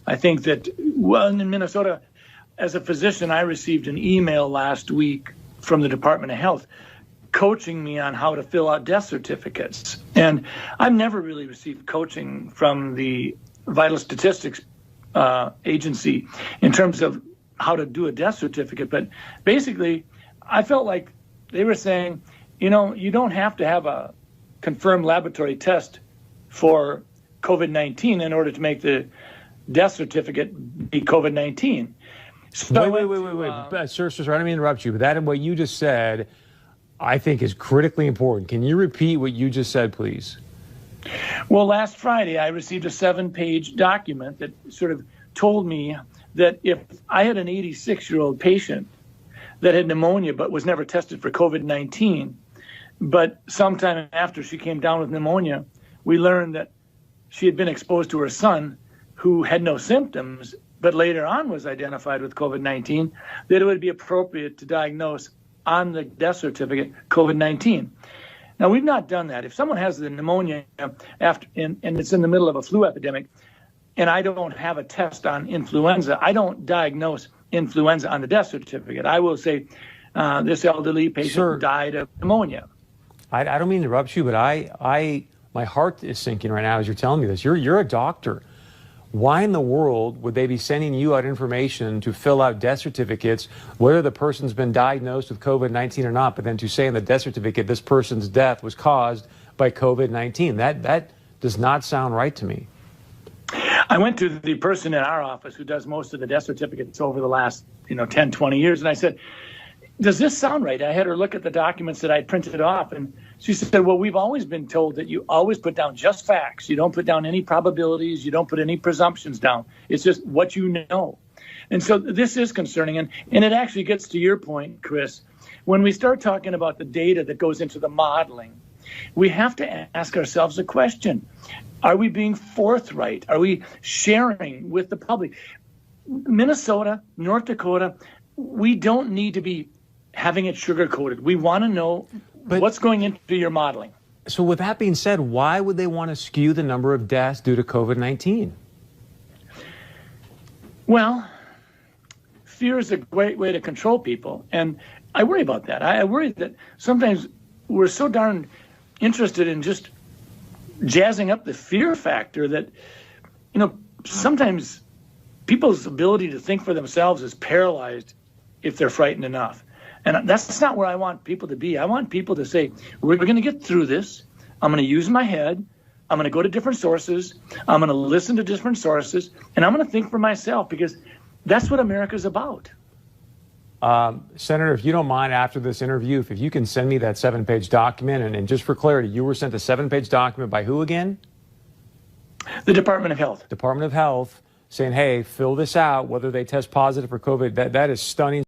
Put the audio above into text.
I think that, well, in Minnesota, as a physician, I received an email last week from the Department of Health coaching me on how to fill out death certificates. And I've never really received coaching from the Vital Statistics Agency in terms of how to do a death certificate. But basically, I felt like they were saying, you know, you don't have to have a confirmed laboratory test for COVID-19 in order to make the death certificate be COVID-19. So wait. Sir, I don't mean to interrupt you, but that and what you just said, I think is critically important. Can you repeat what you just said, please? Well, last Friday, I received a 7-page document that sort of told me that if I had an 86-year-old patient that had pneumonia but was never tested for COVID-19, but sometime after she came down with pneumonia, we learned that she had been exposed to her son who had no symptoms, but later on was identified with COVID-19, that it would be appropriate to diagnose on the death certificate COVID-19. Now, we've not done that. If someone has the pneumonia after and it's in the middle of a flu epidemic, and I don't have a test on influenza, I don't diagnose influenza on the death certificate. I will say this elderly patient died of pneumonia. I don't mean to interrupt you, but my heart is sinking right now as you're telling me this. You're a doctor. Why in the world would they be sending you out information to fill out death certificates, whether the person's been diagnosed with COVID-19 or not, but then to say in the death certificate this person's death was caused by COVID-19? That does not sound right to me. I went to the person in our office who does most of the death certificates over the last 10, 20 years, and I said, does this sound right? I had her look at the documents that I printed off, and she said, well, we've always been told that you always put down just facts. You don't put down any probabilities. You don't put any presumptions down. It's just what you know. And so this is concerning. And it actually gets to your point, Chris. When we start talking about the data that goes into the modeling, we have to ask ourselves a question. Are we being forthright? Are we sharing with the public? Minnesota, North Dakota, we don't need to be having it sugar-coated. We want to know what's going into your modeling. So with that being said, why would they want to skew the number of deaths due to COVID-19? Well, fear is a great way to control people, and I worry about that. I worry that sometimes we're so darn interested in just jazzing up the fear factor that, sometimes people's ability to think for themselves is paralyzed if they're frightened enough. And that's not where I want people to be. I want people to say, we're going to get through this. I'm going to use my head. I'm going to go to different sources. I'm going to listen to different sources. And I'm going to think for myself, because that's what America's about. Senator, if you don't mind, after this interview, if you can send me that 7-page document. And just for clarity, you were sent a 7-page document by who again? The Department of Health. Department of Health saying, hey, fill this out, whether they test positive for COVID. That is stunning.